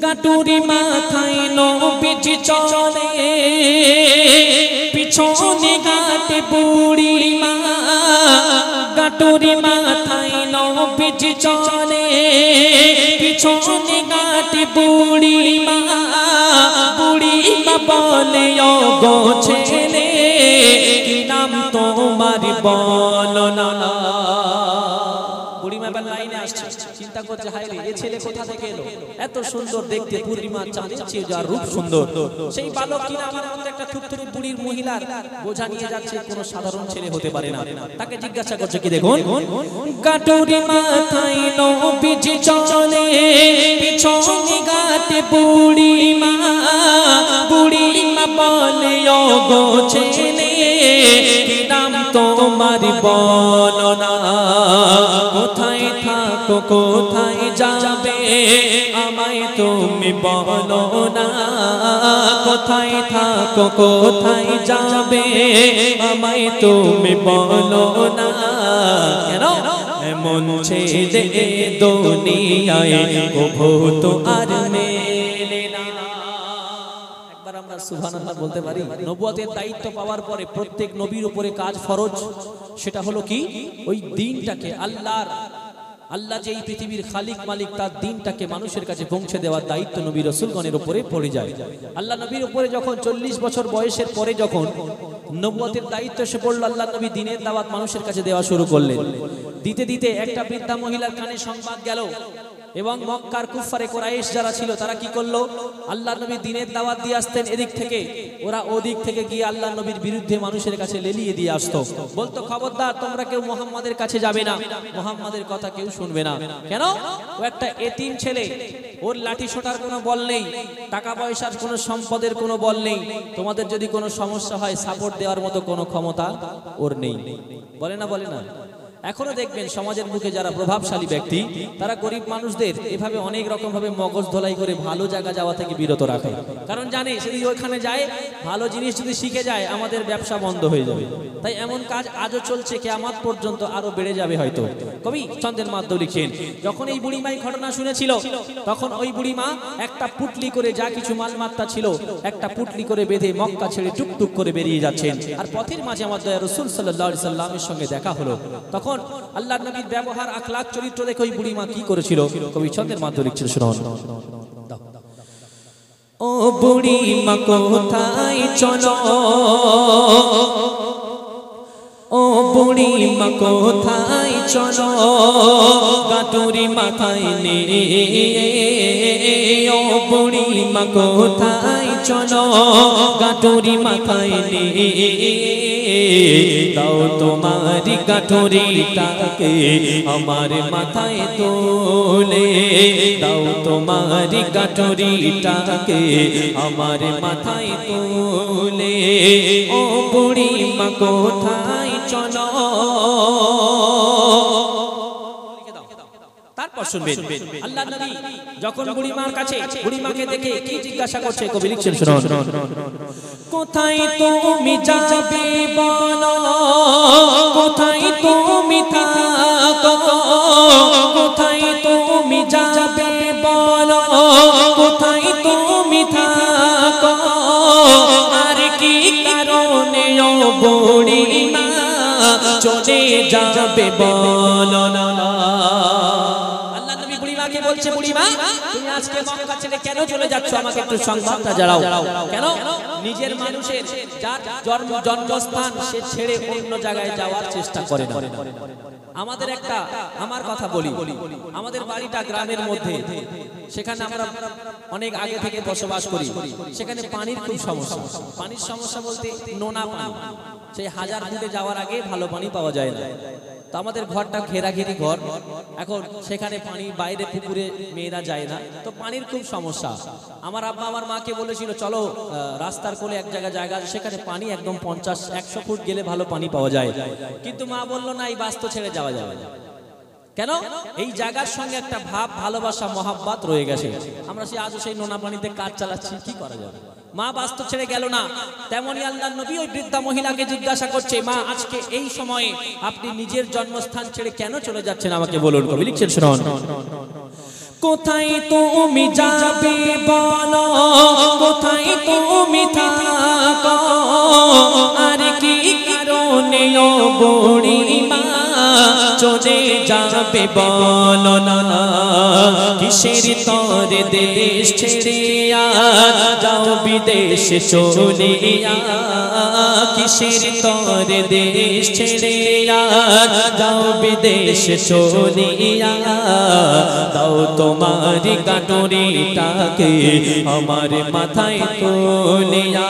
গাটুরি মাথায় নবীজি চলে পিছনে গাটে বুড়ি মা গাটুরি মাথায় নবীজি চলে পিছনে গাটে বুড়ি মা বলে ও গো ছেলে কি নাম তোমার বলো না বুড়িমা এবার লাইনে আসছে চিন্তা করছে হায় রে এই ছেলে কোথা থেকে এলো এত সুন্দর দেখতে পূর্ণিমা চাঁদের চেয়ে যার রূপ সুন্দর সেই বালক কিনা আমার মধ্যে একটা থুপথুরি বুড়ির মহিলার বোঝা নিয়ে যাচ্ছে কোনো সাধারণ ছেলে হতে পারে না তাকে জিজ্ঞাসা করছে কি দেখুন গাটুরি মাথায় নবীজি চলে পিছনে গাটে বুড়িমা বলে ও গো ছেলে কি নাম তোমার বলো না কোথায় থাকো কোথায় যাবে আমায় তুমি বলো না কোথায় থাকো কোথায় যাবে আমায় তুমি বলো না কেন এমন ছেলে দুনিয়ায় কভু তো আর মেলে না একবার আমরা সুবহানাল্লাহ বলতে পারি নবুয়তের দায়িত্ব পাওয়ার পরে প্রত্যেক নবীর উপরে কাজ ফরজ সেটা হলো কি ওই দিনটাকে আল্লাহ যে এই পৃথিবীর খালিক মালিক তার দিনটাকে মানুষের কাছে পৌঁছে দেওয়ার দায়িত্ব নবী রাসূলগণের উপরে পড়ে যায় আল্লাহ নবীর উপরে যখন 40 বছর বয়সের পরে যখন নবুয়তের দায়িত্ব এসে পড়ল আল্লাহ নবী দ্বীনের দাওয়াত মানুষের কাছে দেওয়া শুরু করলেন দিতে দিতে একটা বৃদ্ধা মহিলার কানে সংবাদ গেল এবং মক্কার কুফারে কুরাইশ যারা ছিল তারা কি করলো আল্লাহ নবী দ্বীনের দাওয়াত দিয়ে আসতেন এদিক থেকে ওরা ওদিক থেকে গিয়ে আল্লাহ নবীর বিরুদ্ধে মানুষের কাছে লেলিয়ে দিয়ে আসতো বলতো খবরদার তোমরা কেউ মুহাম্মাদের কাছে যাবে না মুহাম্মাদের কথা কেউ শুনবে না কেন ও একটা এতিম ছেলে ওর লাঠি সোটার কোনো বল নেই টাকা পয়সার কোনো সম্পদের কোনো বল নেই তোমাদের যদি কোনো সমস্যা হয় সাপোর্ট দেওয়ার মতো কোনো ক্ষমতা ওর নেই বলে না এখনো দেখবেন সমাজের মুখে যারা প্রভাবশালী ব্যক্তি তারা গরিব মানুষদের এভাবে অনেক রকম ভাবে মগজ ধোলাই করে ভালো জায়গা যাওয়া থেকে বিরত রাখে কারণ জানে যদি ওইখানে যায় ভালো জিনিস যদি শিখে যায় আমাদের ব্যবসা বন্ধ হয়ে যাবে তাই এমন কাজ আজও চলছে কিয়ামত পর্যন্ত আরো বেড়ে যাবে হয়তো কবি চন্দ্রের মাধ্যমে লিখেন যখন এই বুড়িমা এই ঘটনা শুনেছিল তখন ওই বুড়িমা একটা পুটলি করে যা কিছু মালমাত্তা ছিল একটা পুটলি করে বেঁধে মক্কা ছেড়ে টুকটুক করে বেরিয়ে যাচ্ছেন আর পথের মাঝে আমার দয়া রাসূল সাল্লাল্লাহু আলাইহি সাল্লামের সঙ্গে দেখা হলো তখন আল্লাহর নবীর ব্যবহার আখলাক চরিত্র দেখে ওই বুড়িমা কি করেছিল কবি ছন্দের মাধ্যমে লিখছিল শুনুন ও বুড়িমা কোথায় চলো ও বুড়িমা কোথায় চলো গাটুরি মাথায় নিয়ে ও বুড়িমা কোথায় চলো গাটুরি মাথায় নিয়ে দাও তোমার গাটুরিটাকে আমার মাথায় তোলে দাও তোমার গাটুরিটাকে আমার মাথায় তোলে ও বুড়িমা কোথায় চলো তারপর শুনবেন আল্লাহ নবী যখন বুড়িমার কাছে বুড়িমাকে দেখে কি জিজ্ঞাসা করছে কবি লিখছেন শুনুন কোথায় তুমি যাবে বলো কোথায় তুমি থাকো কোথায় তুমি যাবে বলো কোথায় তুমি থাকো আর কি কারণে ও বুড়িমা চলে যাবে বলো না বলছে বুড়িমা তুমি আজকে মক্কা ছেড়ে কেন চলে যাচ্ছ আমাকে একটু সংবাদটা জানাও কেন নিজের মানুষের যার জন্মস্থান সে ছেড়ে অন্য জায়গায় যাওয়ার চেষ্টা করে না আমাদের একটা আমার কথা বলি আমাদের বাড়িটা গ্রামের মধ্যে সেখানে আমরা অনেক আগে থেকে বসবাস করি সেখানে পানির খুব সমস্যা পানির সমস্যা বলতে নোনা পানি সেই হাজার ফুটে যাওয়ার আগে ভালো পানি পাওয়া যায় না তো আমাদের ঘরটা ঘেরাঘেরি ঘর এখন সেখানে পানি বাইরে পুকুরে মেয়েরা যায় না তো পানির খুব সমস্যা আমার আব্বা আমার মাকে বলেছিল চলো রাস্তার কোলে এক জায়গা সেখানে পানি একদম 50-100 ফুট গেলে ভালো পানি পাওয়া যায় কিন্তু মা বলল না এই বাস্তু ছেড়ে যাওয়া যাবে না কেন এই জায়গার সঙ্গে একটা ভাব ভালোবাসা মহাব্বত রয়ে গেছে আমরা সেই আজও সেই নোনা পানিতে কাজ চালাচ্ছি কি করা যাবে মা বাস্তব ছেড়ে গেল না তেমনি আল্লাহর নবী ওই বৃদ্ধা মহিলাকে জিজ্ঞাসা করছে মা আজকে এই সময়ে আপনি নিজের জন্মস্থান ছেড়ে কেন চলে যাচ্ছেন আমাকে বলুন কবি লিখছেন শুনুন কোথায় তুমি যাবে বলো, কোথায় তুমি থাকো, আর কি কারণে ও বুড়িমা চলে যাবে বলো না। কিসের তরে দেশ ছেড়ে যাও বিদেশে চলে, কিসের তরে দেশ ছেড়ে যাও বিদেশে চলে, দাও তোমার কাটুরিটাকে আমার মাথায় তুলিয়া,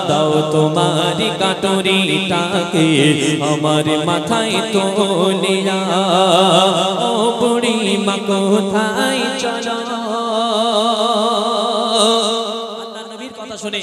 দাও তোমার কাটুরিটাকে আমার মাথায় তুলিয়া, ও বুড়িমা কোথায় চলো। আল্লাহর নবীর কথা শুনে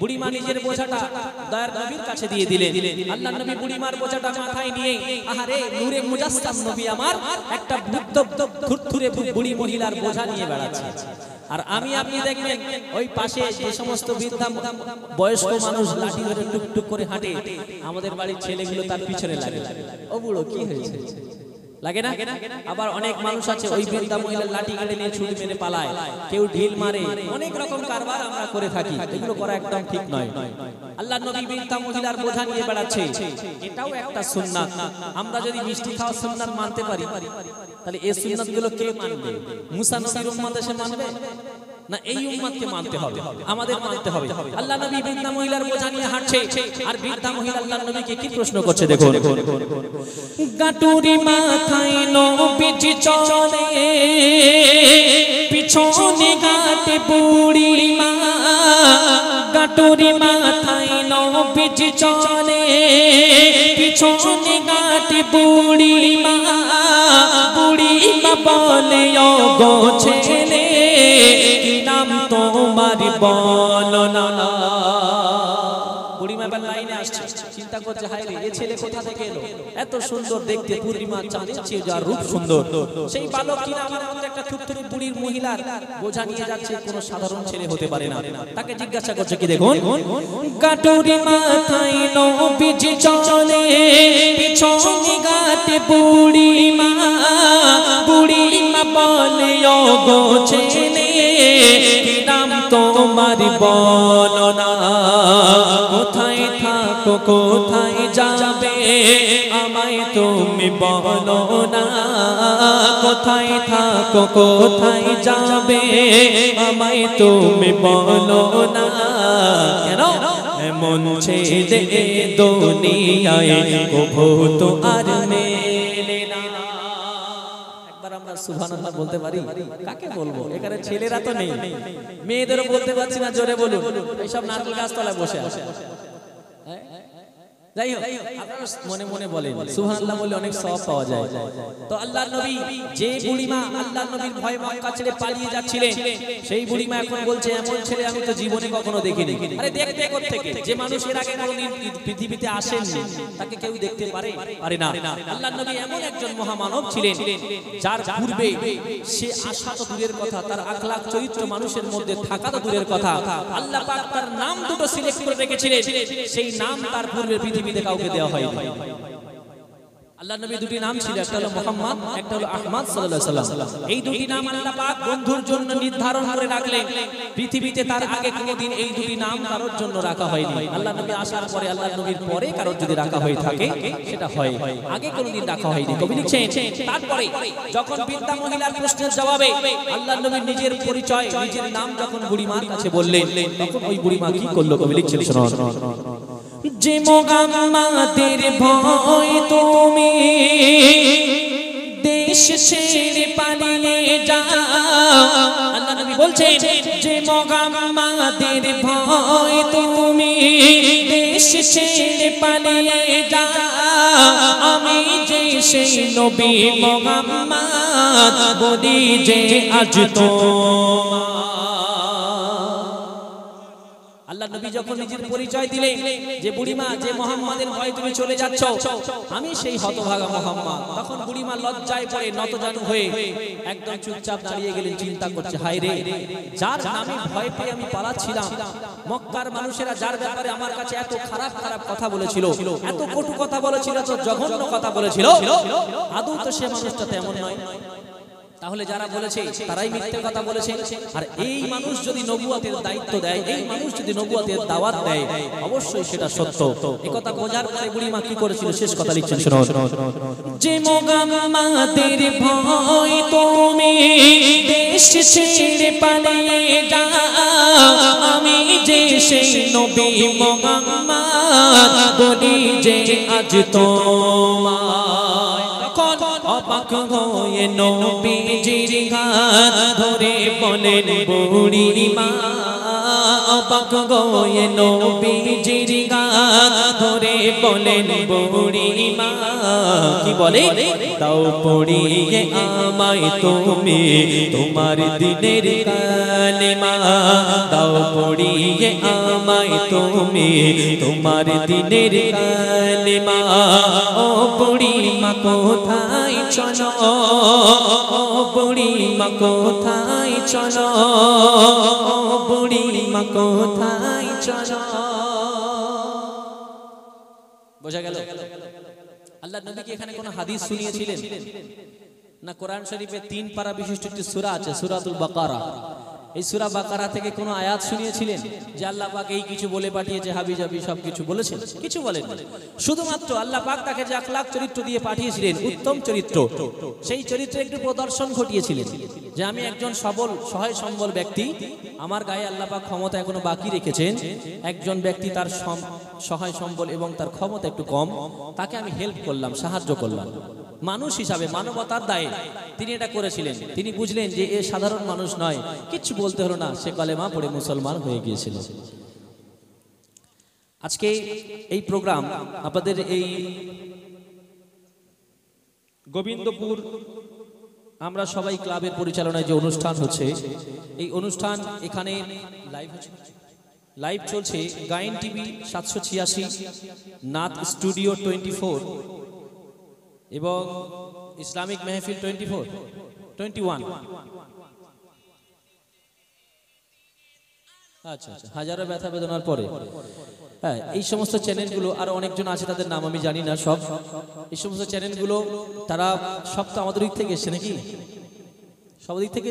বুড়িমা নিজের বোঝাটা দয়ার নবীর কাছে দিয়ে দিলেন। আল্লাহর নবী বুড়িমার বোঝাটা মাথায় নিয়ে, আহারে নূরে মুজাসসাম নবী আমার একটা বৃদ্ধ থুরথুরে বুড়ি মহিলার বোঝা নিয়ে বেড়াচ্ছে। আর আমি আপনি দেখবেন ওই পাশে যে সমস্ত বৃদ্ধা বয়স্ক মানুষ লাঠি ধরে টুকটুক করে হাঁটে, আমাদের বাড়ির ছেলেগুলো তার পিছনে লাগে, ও বুড়ো কি হয়েছে লাগে না। আবার অনেক মানুষ আছে ওই বৃদ্ধা মহিলার লাঠি কেটে নিয়ে ছুরি মেরে পালায়, কেউ ঢিল মারে, অনেক রকম কারবার আমরা করে থাকি, এগুলো করা একদম ঠিক নয়। আল্লাহর নবী বৃদ্ধা মহিলার বোঝা নিয়ে বেড়াচ্ছে, এটাও একটা সুন্নাত। আমরা যদি মিষ্টি খাওয়ার সুন্নাত মানতে পারি, তাহলে এই সুন্নাতগুলো কে মানবে? মুসা নবীর উম্মত এসে মানবে না? এই উম্মতকে মানতে হবে, আমাদের মানতে হবে। আল্লাহর নবী বৃদ্ধা মহিলার বোঝা নিয়ে হাঁটছে, আর বৃদ্ধা মহিলা আল্লাহর নবীকে কি প্রশ্ন করছে দেখুন। গাটুরি মাথায় নবীজি চলে, পিছনে গাটে বুড়িমা, গাটুরি মাথায় নবীজি চলে, পিছনে গাটে বুড়িমা, বুড়িমা বলে ও গো ছেলে কি নাম তোমার বলো না। বুড়িমা এবার লাইনে আসছে, চিন্তা করছে হায় রে, এ ছেলে কোথা থেকে এলো, এত সুন্দর দেখতে, পূর্ণিমা চাঁদের চেয়ে যার রূপ সুন্দর, সেই বালক কিনা আমার মধ্যে একটা থুরথুরি বুড়ির মহিলার বোঝা নিয়ে যাচ্ছে, কোনো সাধারণ ছেলে হতে পারে না। তাকে জিজ্ঞাসা করছে কি দেখুন, গাটুরি মাথায় নবীজি চলে, পিছনে গাটে বুড়িমা, বুড়িমা বলে ও গো ছেলে কি নাম তোমার বলো না। কোথায় থাকো, কোথায় যাবে, আমায় তুমি বলো না। কোথায় থাকো, কোথায় যাবে, আমায় তুমি বলো না। কেন এমন ছেলে দুনিয়ায় কভু তো আর মেলে না। একবার আমরা সুবহানাল্লাহ বলতে পারি? কাকে বলবো? এখানে ছেলেরা তো নেই, মেয়েদেরও বলতে পারছি না, জোরে বলুন। এইসব নারকেল গাছতলায় বসে আছে। যাই হোক, আপনারা মনে মনে বলেন সুবহানাল্লাহ বলে অনেক সওয়াব পাওয়া যায়। তো আল্লাহর নবী যে বুড়িমা আল্লাহর নবীর ভয়ে মক্কা ছেড়ে পালিয়ে যাচ্ছিলেন, সেই বুড়িমা এখন বলছে এমন ছেলে আমি তো জীবনে কখনো দেখিনি। আরে দেখতে কোত্থেকে? যে মানুষের আগে কোনোদিন পৃথিবীতে আসেননি, তাকে কেউ দেখতে পারে না। আল্লাহর নবী এমন একজন মহামানব ছিলেন, যার পূর্বে সে আসা তো দূরের কথা, তার আখলাক চরিত্র মানুষের মধ্যে থাকা তো দূরের কথা, আল্লাহ পাক তার নাম দুটো সিলেক্ট করে রেখেছিলেন, সেই নাম তার পূর্বে পৃথিবীতে কাউকে দেওয়া হয়নি। আল্লাহর নবী দুটি নাম ছিল, একটা হলো মুহাম্মদ, একটা হলো আহমদ সাল্লাল্লাহু আলাইহি ওয়াসাল্লাম। এই দুটি নাম আল্লাহ পাক বন্ধুর জন্য নির্ধারণ করে রাখলেন। পৃথিবীতে তার আগে কোনোদিন এই দুটি নাম কারোর জন্য রাখা হয়নি। আল্লাহর নবী আসার পরে, আল্লাহর নবীর পরে কারোর যদি রাখা হয়ে থাকে সেটা হয়, আগে কোনোদিন রাখা হয়নি। কবি লিখছেন, তারপরে যখন বৃদ্ধা মহিলার প্রশ্নের জবাবে আল্লাহর নবীর নিজের পরিচয়, নিজের নাম যখন বুড়িমার কাছে বললেন, তখন ওই বুড়িমা কি করলো? কবি লিখছেন, শুনুন। যে মুহাম্মাদের ভয় তুমি দেশ ছেড়ে পালিয়ে যাও। আল্লাহ নবী বলছেন, যে মুহাম্মাদের ভয় তুমি দেশ ছেড়ে পালিয়ে যাও, আমি যে সেই নবী মুহাম্মদ বলি যে আজ তো। আল্লাহ নবী যখন নিজের পরিচয় দিলেন যে বুড়িমা, যে মুহাম্মাদের ভয়ে তুমি চলে যাচ্ছ, আমি সেই হতভাগা মুহাম্মদ, তখন বুড়িমা লজ্জায় পড়ে নতজানু হয়ে একদম চুপচাপ দাঁড়িয়ে গেলেন। চিন্তা করছে, হায় রে, যার নামে ভয় পেয়ে আমি পালাচ্ছিলাম, মক্কার মানুষেরা যার ব্যাপারে আমার কাছে এত খারাপ খারাপ কথা বলেছিল, এত কটু কথা বলেছিল, এত জঘন্য কথা বলেছিল, আদৌ তো সে মানুষটা তেমন নয়। তাহলে যারা বলেছে তারাই মিথ্যে কথা বলেছে। আর এই মানুষ যদি নবুয়তের দায়িত্ব দেয়, এই মানুষ যদি নবুয়তের দাওয়াত দেয়, অবশ্যই সেটা সত্য। এই কথা বোঝার পরে বুড়িমা কি করেছিল, শেষ কথা লিখছেন শুনো। যে মোগাম্মাদের ভয় তুমি দেশ ছেড়ে পালিয়ে যাও, আমি যে সেই নবী মোগাম্মাদ বলি যে আজ তোমায়। তখন অবাক হয়ে নবীজির হাত ধরে বলেন বুড়িমা, অবাক হয়ে নবীজির হাত ধরে বলেন বুড়িমা, কি বলে, দাও পড়িয়ে আমায় তুমি তোমার দিনের কালেমা, দাও পড়িয়ে আমায় তুমি তোমার দিনের কালেমা। ও বুড়িমা কোথায় চলো, ও বুড়িমা কোথায় চলো, ও বুড়িমা কোথায় চলো। বোঝা গেল? আল্লাহ নবী কি এখানে কোন হাদিস শুনিয়েছিলেন না? কোরআন শরীফে 3 পারা বিশিষ্ট একটি সূরা আছে, সূরাতুল বাকারা। এই সূরা বাকারা থেকে কোন আয়াত শুনিয়েছিলেন যে আল্লাহ পাক এই কিছু বলে পাঠিয়েছে, হাবি জাবি সব কিছু বলেছেন? কিছু বলেন। শুধুমাত্র আল্লাহ পাক তাকে যে আখলাক চরিত্র দিয়ে পাঠিয়েছিলেন, উত্তম চরিত্র, সেই চরিত্রে একটু প্রদর্শন ঘটিয়েছিলেন যে আমি একজন সবল সহায় সম্বল ব্যক্তি, আমার গায়ে আল্লাহ পাক ক্ষমতা এখনো বাকি রেখেছেন। একজন ব্যক্তি তার সহায় সম্বল এবং তার ক্ষমতা একটু কম, তাকে আমি হেল্প করলাম, সাহায্য করলাম। মানুষ হিসাবে মানবতার দায়ে তিনি এটা করেছিলেন। তিনি বুঝলেন যে এ সাধারণ মানুষ নয়, কিছু বলতে হলো না, সে কালেমা পড়ে মুসলমান হয়ে গিয়েছিল। আজকে এই প্রোগ্রাম আপনাদের এই গোবিন্দপুর আমরা সবাই ক্লাবের পরিচালনায় যে অনুষ্ঠান হচ্ছে, এই অনুষ্ঠান এখানে লাইভ চলছে গায়েন টিভি 786, নাথ স্টুডিও 24 এবং ইসলামিক মেহফিল 21। আচ্ছা আচ্ছা, হাজারো ব্যথা বেদনার পরে। হ্যাঁ, এই সমস্ত চ্যানেলগুলো আরো অনেকজন আছে, তাদের নাম আমি জানি না সব। এই সমস্ত চ্যানেলগুলো তারা সব তো আমাদের দিক থেকে এসছে নাকি? সব দিক থেকে